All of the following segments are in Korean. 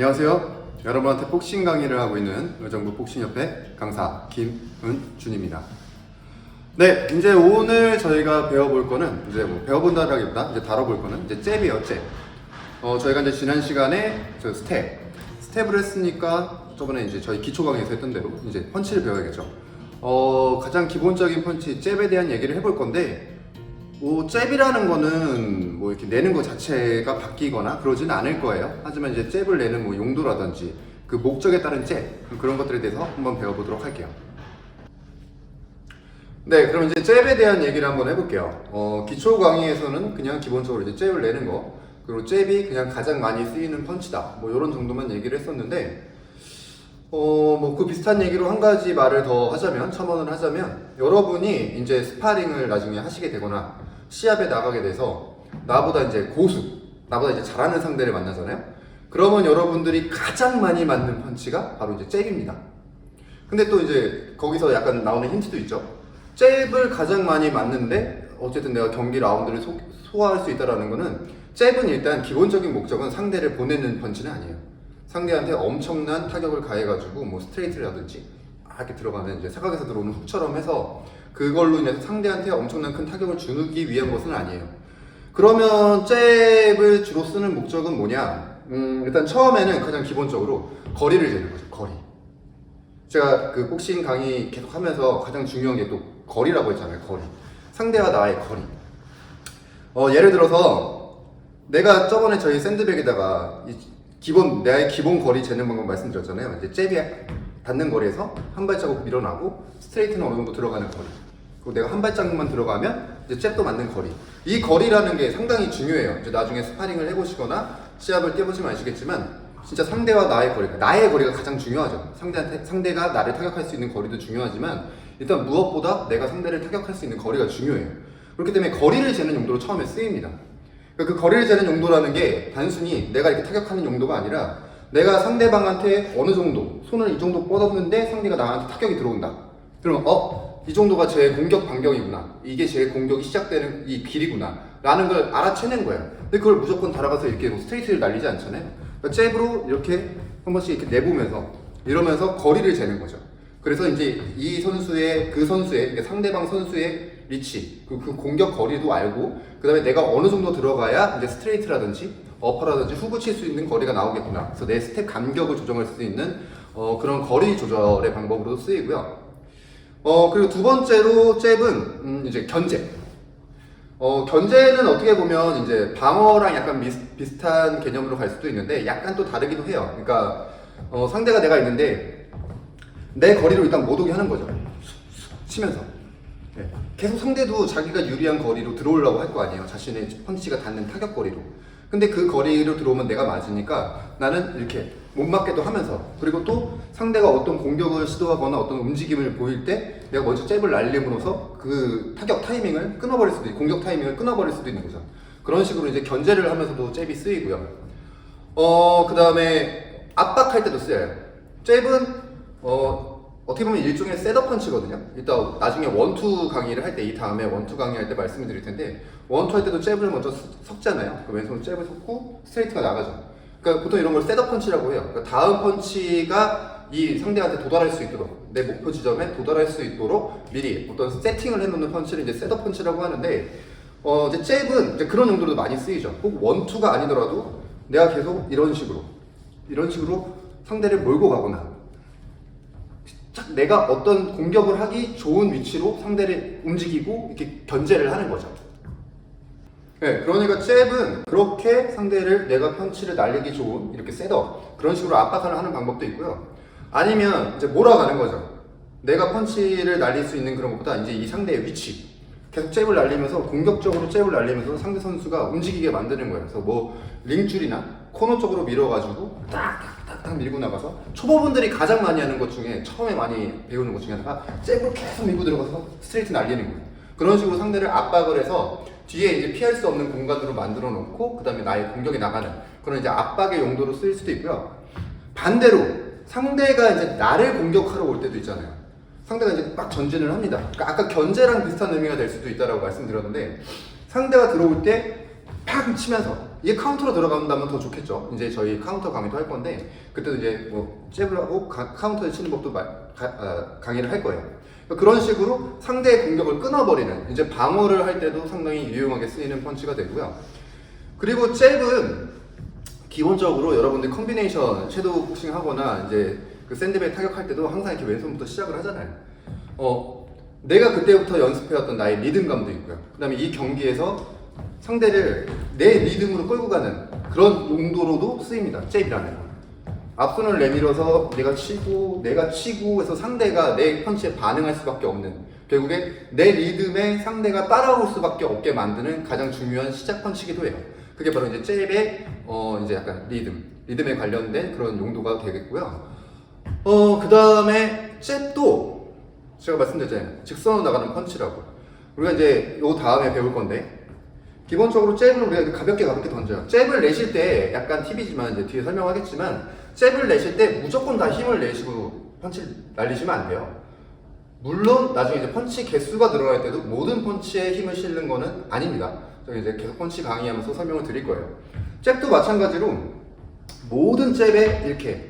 안녕하세요. 여러분한테 복싱 강의를 하고 있는 의정부 복싱협회 강사 김은준입니다. 네, 이제 오늘 저희가 배워볼 거는 이제 배워본다라기보다 이제 다뤄볼 거는 이제 잽이에요, 잽. 저희가 이제 지난 시간에 스텝을 했으니까 저번에 이제 저희 기초 강의에서 했던 대로 이제 펀치를 배워야겠죠. 가장 기본적인 펀치 잽에 대한 얘기를 해볼 건데, 잽이라는 거는 뭐 이렇게 내는 것 자체가 바뀌거나 그러지는 않을 거예요. 하지만 이제 잽을 내는 뭐 용도라든지 그 목적에 따른 잽, 그런 것들에 대해서 한번 배워보도록 할게요. 네, 그럼 이제 잽에 대한 얘기를 한번 해볼게요. 기초 강의에서는 그냥 기본적으로 이제 잽을 내는 거, 그리고 잽이 그냥 가장 많이 쓰이는 펀치다, 뭐 이런 정도만 얘기를 했었는데, 뭐 그 비슷한 얘기로 한 가지 말을 더 하자면, 첨언을 하자면, 여러분이 이제 스파링을 나중에 하시게 되거나 시합에 나가게 돼서 나보다 이제 고수, 나보다 이제 잘하는 상대를 만나잖아요. 그러면 여러분들이 가장 많이 맞는 펀치가 바로 이제 잽입니다. 근데 또 이제 거기서 약간 나오는 힌트도 있죠. 잽을 가장 많이 맞는데 어쨌든 내가 경기 라운드를 소화할 수 있다는 거는, 잽은 일단 기본적인 목적은 상대를 보내는 펀치는 아니에요. 상대한테 엄청난 타격을 가해가지고 뭐 스트레이트라든지 이렇게 들어가는 이제 사각에서 들어오는 훅처럼 해서 그걸로 인해서 상대한테 엄청난 큰 타격을 주기 위한 것은 아니에요. 그러면 잽을 주로 쓰는 목적은 뭐냐? 일단 처음에는 가장 기본적으로 거리를 재는 거죠. 거리. 제가 그 복싱 강의 계속 하면서 가장 중요한 게 또 거리라고 했잖아요. 거리. 상대와 나의 거리. 예를 들어서 내가 저번에 저희 샌드백에다가 나의 기본 거리 재는 방법 말씀드렸잖아요. 이제 잽이 닿는 거리에서 한 발자국 밀어나고 스트레이트는 어느 정도 들어가는 거리. 그리고 내가 한 발자국만 들어가면 이제 잽도 맞는 거리. 이 거리라는 게 상당히 중요해요. 이제 나중에 스파링을 해보시거나 시합을 뛰어보시면 아시겠지만, 진짜 상대와 나의 거리가 가장 중요하죠. 상대가 나를 타격할 수 있는 거리도 중요하지만, 일단 무엇보다 내가 상대를 타격할 수 있는 거리가 중요해요. 그렇기 때문에 거리를 재는 용도로 처음에 쓰입니다. 그 거리를 재는 용도라는 게 단순히 내가 이렇게 타격하는 용도가 아니라, 내가 상대방한테 어느 정도 손을 이 정도 뻗었는데 상대가 나한테 타격이 들어온다. 그러면 이 정도가 제 공격 반경이구나, 이게 제 공격이 시작되는 이 길이구나 라는 걸 알아채는 거예요. 근데 그걸 무조건 달아가서 이렇게 뭐 스트레이트를 날리지 않잖아요. 그러니까 잽으로 이렇게 한 번씩 이렇게 내보면서 이러면서 거리를 재는 거죠. 그래서 이제 이 선수의 그러니까 상대방 선수의 리치, 그 공격 거리도 알고, 그 다음에 내가 어느 정도 들어가야 이제 스트레이트라든지 어퍼라든지 훅을 칠 수 있는 거리가 나오겠구나. 그래서 내 스텝 간격을 조정할 수 있는 그런 거리 조절의 방법으로도 쓰이고요. 그리고 두 번째로 잽은 이제 견제. 견제는 어떻게 보면 이제 방어랑 약간 비슷한 개념으로 갈 수도 있는데 약간 또 다르기도 해요. 그러니까 상대가 내가 있는데 내 거리로 일단 못 오게 하는 거죠. 치면서. 네. 계속 상대도 자기가 유리한 거리로 들어오려고 할 거 아니에요. 자신의 펀치가 닿는 타격 거리로. 근데 그 거리로 들어오면 내가 맞으니까 나는 이렇게 못 맞게도 하면서, 그리고 또 상대가 어떤 공격을 시도하거나 어떤 움직임을 보일 때 내가 먼저 잽을 날림으로써 그 타격 타이밍을 끊어버릴 수도 있고, 공격 타이밍을 끊어버릴 수도 있는 거죠. 그런 식으로 이제 견제를 하면서도 잽이 쓰이고요. 그 다음에 압박할 때도 쓰여요. 잽은 어떻게 보면 일종의 셋업 펀치거든요. 이따 나중에 원투 강의를 할 때, 이 다음에 원투 강의할 때 말씀을 드릴 텐데, 원투 할 때도 잽을 먼저 섞잖아요. 그 왼손으로 잽을 섞고 스트레이트가 나가죠. 그러니까 보통 이런 걸 셋업 펀치라고 해요. 그러니까 다음 펀치가 이 상대한테 도달할 수 있도록, 내 목표 지점에 도달할 수 있도록 미리 어떤 세팅을 해놓는 펀치를 이제 셋업 펀치라고 하는데, 이제 잽은 이제 그런 용도로 많이 쓰이죠. 꼭 원투가 아니더라도 내가 계속 이런 식으로 상대를 몰고 가거나, 내가 어떤 공격을 하기 좋은 위치로 상대를 움직이고 이렇게 견제를 하는 거죠. 네, 그러니까 잽은 그렇게 상대를 내가 펀치를 날리기 좋은 이렇게 셋업, 그런 식으로 압박을 하는 방법도 있고요. 아니면 이제 몰아가는 거죠. 내가 펀치를 날릴 수 있는 그런 것보다 이제 이 상대의 위치, 계속 잽을 날리면서 공격적으로 잽을 날리면서 상대 선수가 움직이게 만드는 거예요. 그래서 뭐 링줄이나 코너 쪽으로 밀어가지고 딱 밀고 나가서, 초보분들이 가장 많이 하는 것 중에, 처음에 많이 배우는 것 중에 하나가 잽을 계속 밀고 들어가서 스트레이트 날리는 거예요. 그런 식으로 상대를 압박을 해서 뒤에 이제 피할 수 없는 공간으로 만들어 놓고, 그 다음에 나의 공격에 나가는 그런 이제 압박의 용도로 쓰일 수도 있고요. 반대로 상대가 이제 나를 공격하러 올 때도 있잖아요. 상대가 이제 막 전진을 합니다. 그러니까 아까 견제랑 비슷한 의미가 될 수도 있다라고 말씀드렸는데, 상대가 들어올 때 팍 치면서 이게 카운터로 들어간다면 더 좋겠죠. 이제 저희 카운터 강의도 할 건데 그때도 이제 뭐 잽을 하고 카운터에 치는 법도 강의를 할 거예요. 그런 식으로 상대의 공격을 끊어버리는, 이제 방어를 할 때도 상당히 유용하게 쓰이는 펀치가 되고요. 그리고 잽은 기본적으로 여러분들 컨비네이션 섀도우 복싱 하거나 이제 그 샌드백 타격할 때도 항상 이렇게 왼손부터 시작을 하잖아요. 내가 그때부터 연습해왔던 나의 리듬감도 있고요. 그 다음에 이 경기에서 상대를 내 리듬으로 끌고 가는 그런 용도로도 쓰입니다. 잽이라는 건. 앞손을 내밀어서 내가 치고 해서 상대가 내 펀치에 반응할 수밖에 없는, 결국에 내 리듬에 상대가 따라올 수밖에 없게 만드는 가장 중요한 시작 펀치기도 해요. 그게 바로 이제 잽의 이제 약간 리듬에 관련된 그런 용도가 되겠고요. 그 다음에 잽도 제가 말씀드렸잖아요. 직선으로 나가는 펀치라고. 우리가 이제 요 다음에 배울 건데, 기본적으로 잽을 우리가 가볍게 던져요. 잽을 내실 때 약간 팁이지만 이제 뒤에 설명하겠지만, 잽을 내실 때 무조건 다 힘을 내시고 펀치를 날리시면 안 돼요. 물론 나중에 이제 펀치 개수가 늘어날 때도 모든 펀치에 힘을 실는 거는 아닙니다. 저희 이제 계속 펀치 강의하면서 설명을 드릴 거예요. 잽도 마찬가지로 모든 잽에 이렇게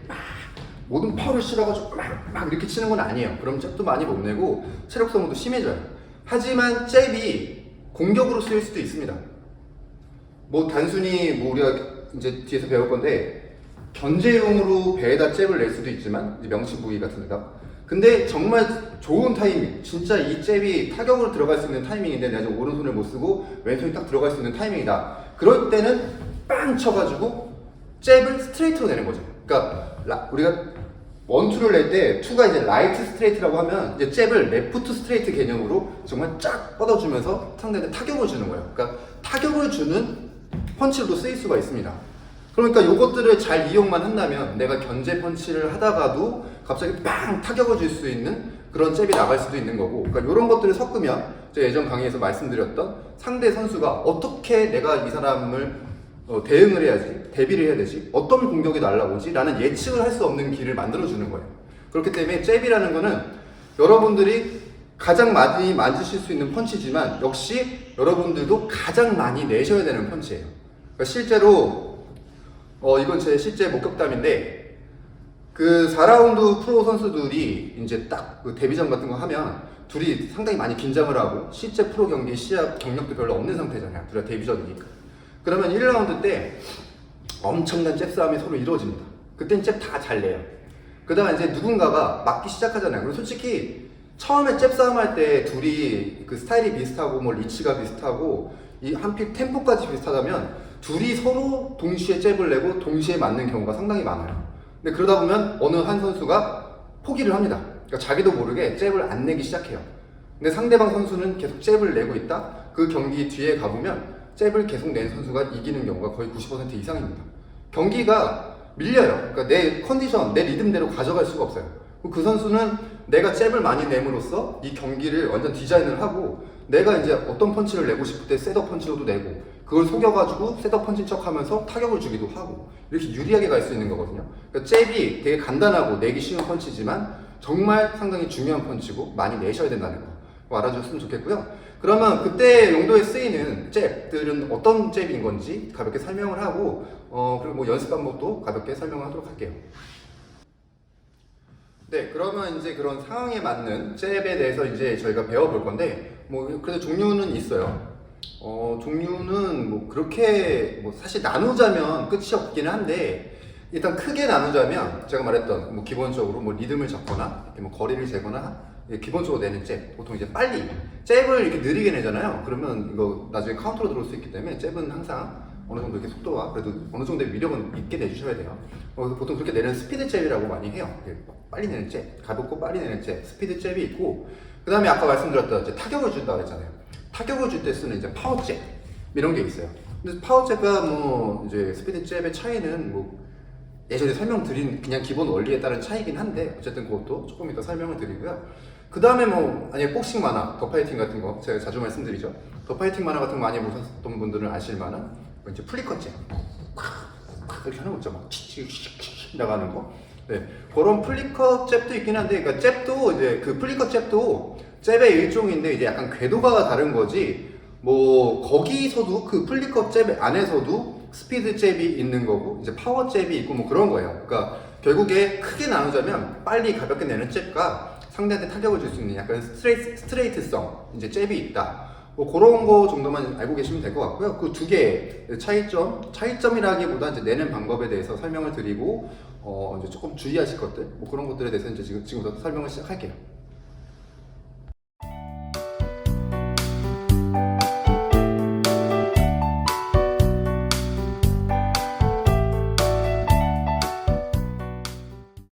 모든 파워를 실어가지고 막 이렇게 치는 건 아니에요. 그럼 잽도 많이 못 내고 체력 소모도 심해져요. 하지만 잽이 공격으로 쓰일 수도 있습니다. 뭐 단순히 뭐 우리가 이제 뒤에서 배울 건데 견제용으로 배에다 잽을 낼 수도 있지만, 이제 명치부위 같은 데다. 근데 정말 좋은 타이밍, 진짜 이 잽이 타격으로 들어갈 수 있는 타이밍인데 내가 지금 오른손을 못 쓰고 왼손이 딱 들어갈 수 있는 타이밍이다. 그럴 때는 빵 쳐가지고 잽을 스트레이트로 내는 거죠. 그러니까 우리가 원투를 낼 때 투가 이제 라이트 스트레이트라고 하면 이제 잽을 레프트 스트레이트 개념으로 정말 쫙 뻗어주면서 상대한테 타격을 주는 거예요. 그러니까 타격을 주는 펀치로도 쓰일 수가 있습니다. 그러니까 이것들을 잘 이용만 한다면 내가 견제 펀치를 하다가도 갑자기 빵 타격을 줄 수 있는 그런 잽이 나갈 수도 있는 거고, 그러니까 이런 것들을 섞으면 제가 예전 강의에서 말씀드렸던 상대 선수가 어떻게 내가 이 사람을 대응을 해야지, 대비를 해야 되지, 어떤 공격이 날라오지 라는 예측을 할 수 없는 길을 만들어주는 거예요. 그렇기 때문에 잽이라는 거는 여러분들이 가장 많이 만드실 수 있는 펀치지만 역시 여러분들도 가장 많이 내셔야 되는 펀치예요. 그러니까 실제로 이건 제 실제 목격담인데, 그 4라운드 프로 선수들이 이제 딱 그 데뷔전 같은 거 하면 둘이 상당히 많이 긴장을 하고 실제 프로 경기 시합 경력도 별로 없는 상태잖아요. 둘이 데뷔전이니까. 그러면 1라운드 때 엄청난 잽 싸움이 서로 이루어집니다. 그땐 잽 다 잘 내요. 그다음에 이제 누군가가 맞기 시작하잖아요. 그리고 솔직히 처음에 잽 싸움 할 때 둘이 그 스타일이 비슷하고 뭐 리치가 비슷하고 이 한필 템포까지 비슷하다면 둘이 서로 동시에 잽을 내고 동시에 맞는 경우가 상당히 많아요. 근데 그러다 보면 어느 한 선수가 포기를 합니다. 그러니까 자기도 모르게 잽을 안 내기 시작해요. 근데 상대방 선수는 계속 잽을 내고 있다? 그 경기 뒤에 가보면 잽을 계속 낸 선수가 이기는 경우가 거의 90% 이상입니다. 경기가 밀려요. 그러니까 내 컨디션, 내 리듬대로 가져갈 수가 없어요. 그 선수는 내가 잽을 많이 내므로써 이 경기를 완전 디자인을 하고, 내가 이제 어떤 펀치를 내고 싶을 때 셋업 펀치로도 내고, 그걸 속여가지고 셋업 펀치인 척 하면서 타격을 주기도 하고, 이렇게 유리하게 갈 수 있는 거거든요. 그러니까 잽이 되게 간단하고 내기 쉬운 펀치지만 정말 상당히 중요한 펀치고 많이 내셔야 된다는 거 알아주셨으면 좋겠고요. 그러면 그때 용도에 쓰이는 잽들은 어떤 잽인 건지 가볍게 설명을 하고, 그리고 뭐 연습 방법도 가볍게 설명을 하도록 할게요. 네, 그러면 이제 그런 상황에 맞는 잽에 대해서 이제 저희가 배워볼 건데, 뭐 그래도 종류는 있어요. 종류는 뭐 그렇게 뭐 사실 나누자면 끝이 없기는 한데, 일단 크게 나누자면 제가 말했던 뭐 기본적으로 뭐 리듬을 잡거나 이렇게 뭐 거리를 재거나 기본적으로 내는 잽, 보통 이제 빨리 잽을 이렇게 느리게 내잖아요. 그러면 이거 나중에 카운터로 들어올 수 있기 때문에 잽은 항상 어느 정도 이렇게 속도와 그래도 어느 정도의 위력은 있게 내주셔야 돼요. 보통 그렇게 내는 스피드 잽이라고 많이 해요. 빨리 내는 잽, 가볍고 빨리 내는 잽, 스피드 잽이 있고, 그 다음에 아까 말씀드렸던 이제 타격을 준다고 했잖아요. 타격을 줄 때 쓰는 이제 파워 잽 이런 게 있어요. 근데 파워 잽과 뭐 이제 스피드 잽의 차이는 뭐 예전에 설명드린 그냥 기본 원리에 따른 차이긴 한데, 어쨌든 그것도 조금 이따 설명을 드리고요. 그 다음에 뭐 만약에 복싱 만화, 더 파이팅 같은 거 제가 자주 말씀드리죠. 더 파이팅 만화 같은 거 많이 보셨던 분들은 아실 만한 이제 플리커 잽, 이렇게 하는 거 있죠. 막 나가는 거. 네, 그런 플리커 잽도 있긴 한데, 그러니까 잽도 이제 그 플리커 잽도 잽의 일종인데 이제 약간 궤도가 다른 거지. 뭐 거기서도 그 플리커 잽 안에서도 스피드 잽이 있는 거고 이제 파워 잽이 있고 뭐 그런 거예요. 그러니까 결국에 크게 나누자면 빨리 가볍게 내는 잽과 상대한테 타격을 줄 수 있는 약간 스트레이트성 이제 잽이 있다. 뭐 그런 거 정도만 알고 계시면 될 것 같고요. 그 두 개의 차이점이라기보다 이제 내는 방법에 대해서 설명을 드리고 이제 조금 주의하실 것들 뭐 그런 것들에 대해서 이제 지금부터 설명을 시작할게요.